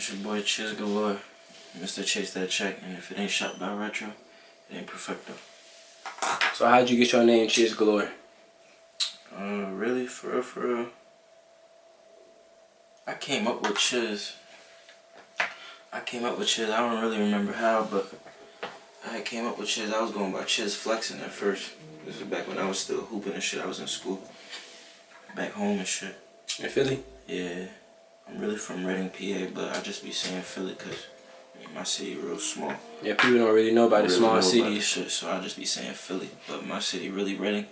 It's your boy Chiz Galore, Mr. Chase That Check, and if it ain't shot by Retro, it ain't perfecto. So how'd you get your name Chiz Galore? Really, for real, I came up with Chiz. I don't really remember how, but I came up with Chiz. I was going by Chiz Flexing at first. This was back when I was still hooping and shit. I was in school, back home and shit. In Philly? Yeah. I'm really from Reading, PA, but I just be saying Philly because my city real small. Yeah, people don't really know about the small cities. Shit, so I just be saying Philly. But my city really Reading.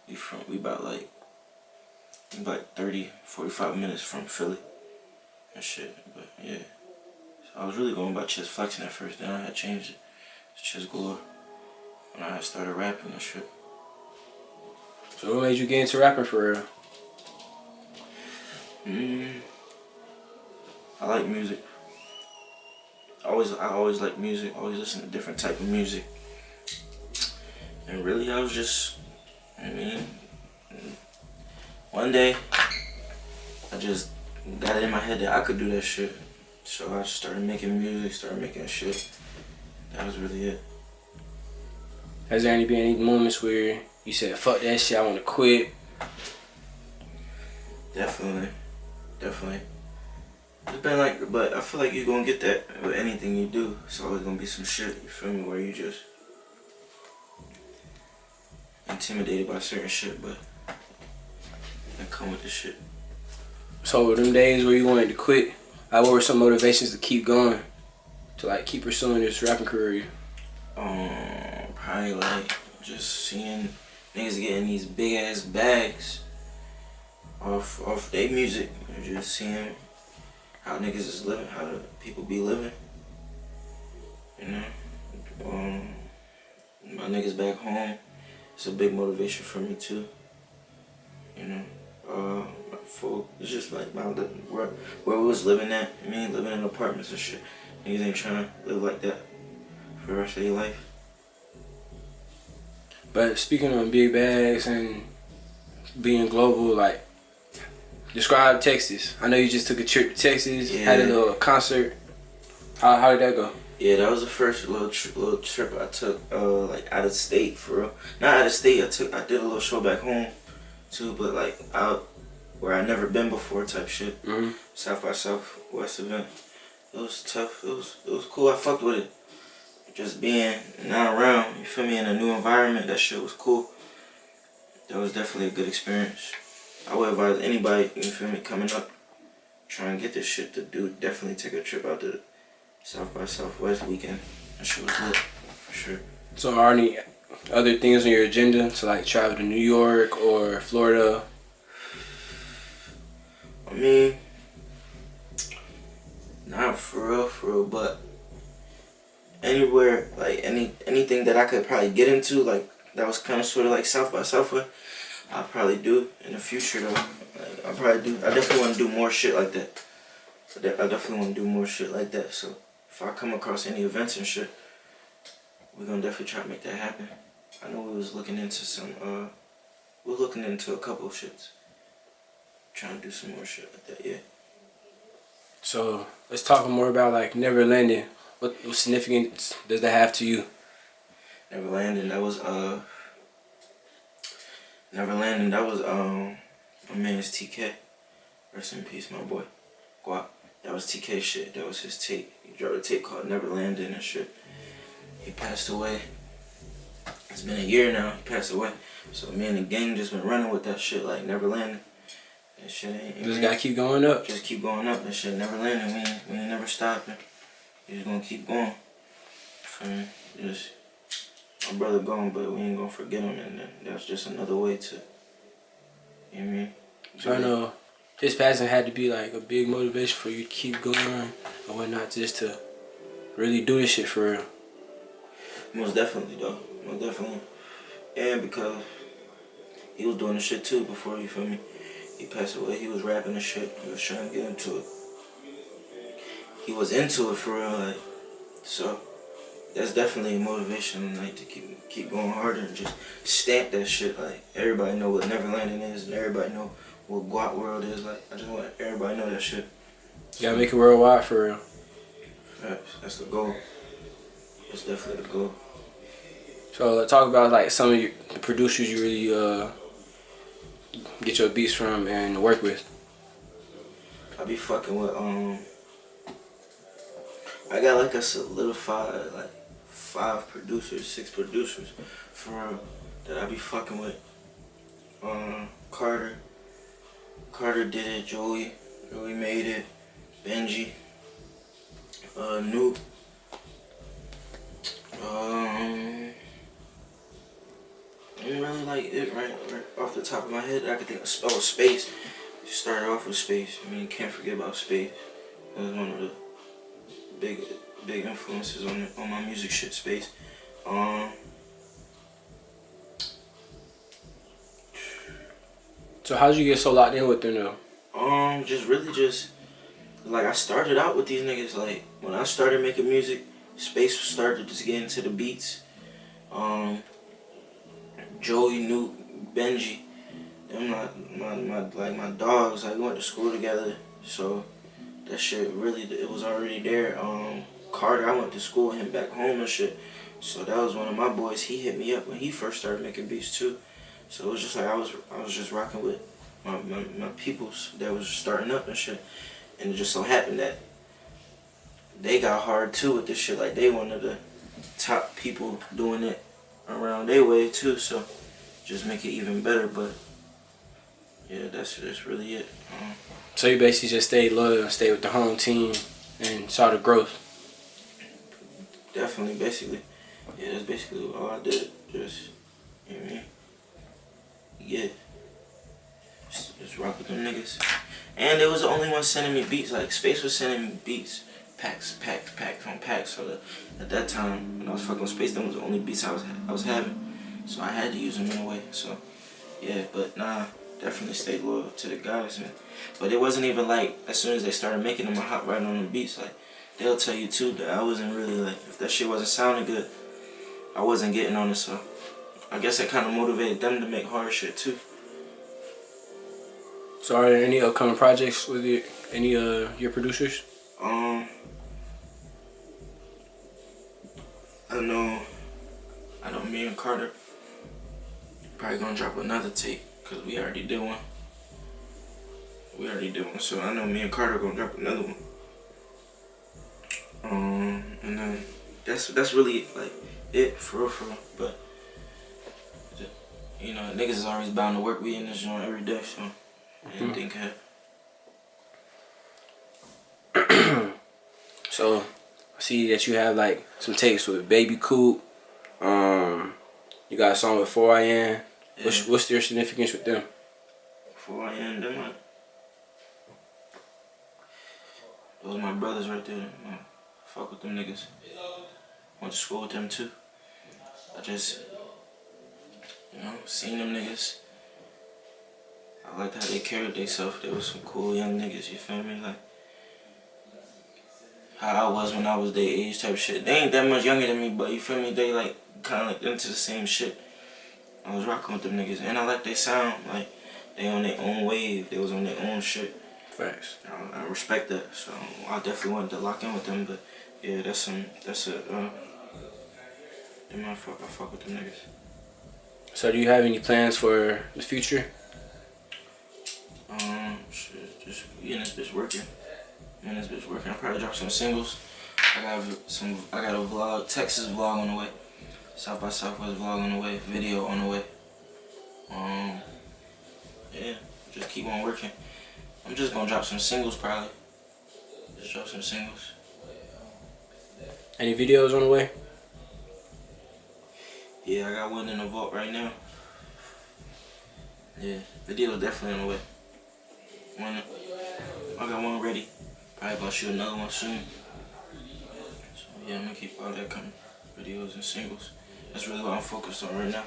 We about like 30, 45 minutes from Philly and shit. But yeah. So I was really going by Chiz Flexing at first, then I had changed it to Chiz Galore when I started rapping and shit. So what made you get into rapping for real? I like music. I always like music. Always listen to different type of music. And really, I was just, one day, I just got it in my head that I could do that shit. So I just started making music, started making shit. That was really it. Has there been any moments where you said, fuck that shit, I want to quit? Definitely. It's been like, but I feel like you're gonna get that with anything you do. It's always gonna be some shit, you feel me, where you just intimidated by certain shit, but I come with the shit. So them days where you wanted to quit, what were some motivations to keep going, to like keep pursuing this rapping career? Probably like just seeing niggas getting these big ass bags off their music, and just seeing how niggas is living, how the people be living, you know. My niggas back home, it's a big motivation for me too, you know. It's just like where we was living at, living in apartments and shit. Niggas ain't trying to live like that for the rest of their life. But speaking on big bags and being global, like, describe Texas. I know you just took a trip to Texas, had a little concert. How did that go? Yeah, that was the first little trip I took, like out of state for real. Not out of state. I did a little show back home too, but like out where I never been before type shit. South by Southwest event. It was tough. It was cool. I fucked with it. Just being not around, you feel me, in a new environment. That shit was cool. That was definitely a good experience. I would advise anybody, you feel me, coming up, trying to get this shit to do, definitely take a trip out to South by Southwest weekend. That shit was lit, for sure. So are any other things on your agenda to like travel to New York or Florida? Not for real, but anywhere, like anything that I could probably get into, like that was kind of sort of like South by Southwest, I'll probably do in the future though. Like, I definitely want to do more shit like that. I definitely want to do more shit like that. So if I come across any events and shit, we're gonna definitely try to make that happen. I know we was looking into a couple of shits. Trying to do some more shit like that, yeah. So let's talk more about like Never Landing. What significance does that have to you? Never Landing, that was my man's TK. Rest in peace, my boy. Guap. That was TK shit. That was his tape. He dropped a tape called Never Landing and shit. He passed away. It's been a year now. He passed away. So me and the gang just been running with that shit like Never Landing. That shit ain't. Just gotta keep going up. Just keep going up. That shit never landing. We ain't never stopping. We just gonna keep going. Just my brother gone, but we ain't gonna forget him, and then that's just another way to. You know what I mean? So I know his passing had to be like a big motivation for you to keep going and whatnot, just to really do this shit for real. Most definitely, though. Most definitely. And because he was doing the shit too before, you feel me? He passed away. He was rapping and shit. He was trying to get into it. He was into it for real, like. So that's definitely a motivation, like, to keep going harder and just stamp that shit. Like, everybody know what Never Landing is, and everybody know what Guap World is. Like, I just want everybody to know that shit. You gotta make it worldwide for real. Facts. That's the goal. That's definitely the goal. So talk about like some of the producers you really get your beats from and work with. I be fucking with I got like a solidified like 5 producers, 6 producers for real that I be fucking with. Carter. Carter did it. Joey made it. Benji. Nuke. I don't really like it right off the top of my head. I could think of Space. Started off with Space. I mean, you can't forget about Space. That was one of the big influences on my music shit. Space. So how did you get so locked in with them though? Just like I started out with these niggas. Like when I started making music, Space started just getting into the beats. Joey, Nuke, Benji, them my dogs. Like we went to school together, so that shit really it was already there. Carter, I went to school with him back home and shit, so that was one of my boys. He hit me up when he first started making beats too. So it was just like I was just rocking with my peoples that was starting up and shit, and it just so happened that they got hard too with this shit. Like they one of the top people doing it around their way too. So just make it even better. But yeah, that's really it. So you basically just stayed loyal and stayed with the home team and saw the growth. Definitely, basically. Yeah, that's basically all I did. Just, you know what I mean? Yeah. Just rock with them niggas. And they was the only one sending me beats. Like, Space was sending me beats. Packs on packs. So at that time, when I was fucking with Space, them was the only beats I was having. So I had to use them in a way. So, yeah, but nah. Definitely stayed loyal to the guys, man. But it wasn't even like, as soon as they started making them, I hop right on the beats. Like, they'll tell you too that I wasn't really like, if that shit wasn't sounding good, I wasn't getting on it. So I guess that kind of motivated them to make hard shit too. So are there any upcoming projects with any your producers? I know me and Carter probably gonna drop another tape, cause we already did one. So I know me and Carter gonna drop another one. And then that's really like it for real. But you know, niggas is always bound to work. We in this joint every day, so anything can happen. So I see that you have like some tapes with Baby Coop. You got a song with 4IN. Yeah. What's their significance with them? 4IN, those are my brothers right there. Fuck with them niggas. Went to school with them too. I just, seen them niggas. I liked how they carried themselves. They was some cool young niggas, you feel me? Like how I was when I was their age type shit. They ain't that much younger than me, but you feel me? They like kinda like into the same shit. I was rocking with them niggas, and I like their sound. Like they on their own wave. They was on their own shit. Facts. I respect that. So I definitely wanted to lock in with them. But yeah, I fuck with them niggas. So do you have any plans for the future? Shit, just in this bitch working. I'll probably drop some singles. I got a vlog, Texas vlog on the way. South by Southwest vlog on the way. Video on the way. Yeah, just keep on working. I'm just gonna drop some singles probably. Just drop some singles. Any videos on the way? Yeah, I got one in the vault right now. Yeah, video definitely on the way. I got one ready. Probably gonna shoot another one soon. So yeah, I'm gonna keep all that coming. Videos and singles. That's really what I'm focused on right now.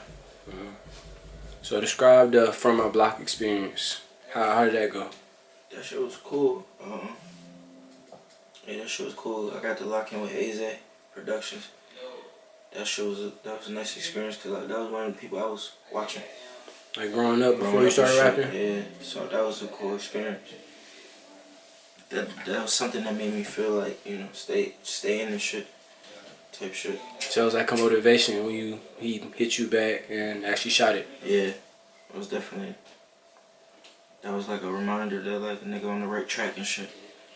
So describe the From My Block experience. How did that go? That shit was cool. Yeah, that shit was cool. I got to lock in with AZ Productions. That was a nice experience because like, that was one of the people I was watching. Like growing up before you started rapping? Yeah, so that was a cool experience. that was something that made me feel like, you know, stay in the shit type shit. So it was like a motivation when he hit you back and actually shot it. Yeah, it was definitely. That was like a reminder that like a nigga on the right track and shit.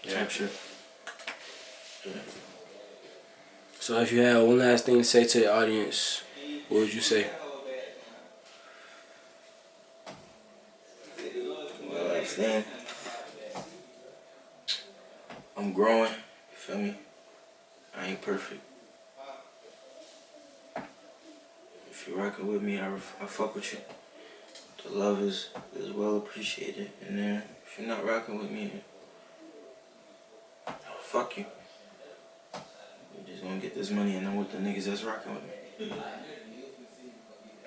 Type shit. Yeah. So if you had one last thing to say to the audience, what would you say? Well, last thing. I'm growing. You feel me? I ain't perfect. If you're rocking with me, I fuck with you. The love is well appreciated. And then if you're not rocking with me, fuck you. We're just gonna get this money and I'm with the niggas that's rocking with me.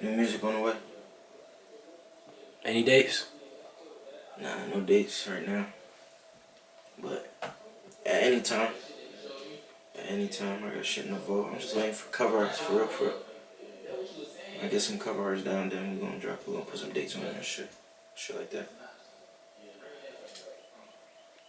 New music on the way. Any dates? Nah, no dates right now. But at any time. At any time, I got shit in the vault. I'm just waiting for cover arts for real, for real. When I get some cover arts down, then we're gonna put some dates on it and shit. Shit like that.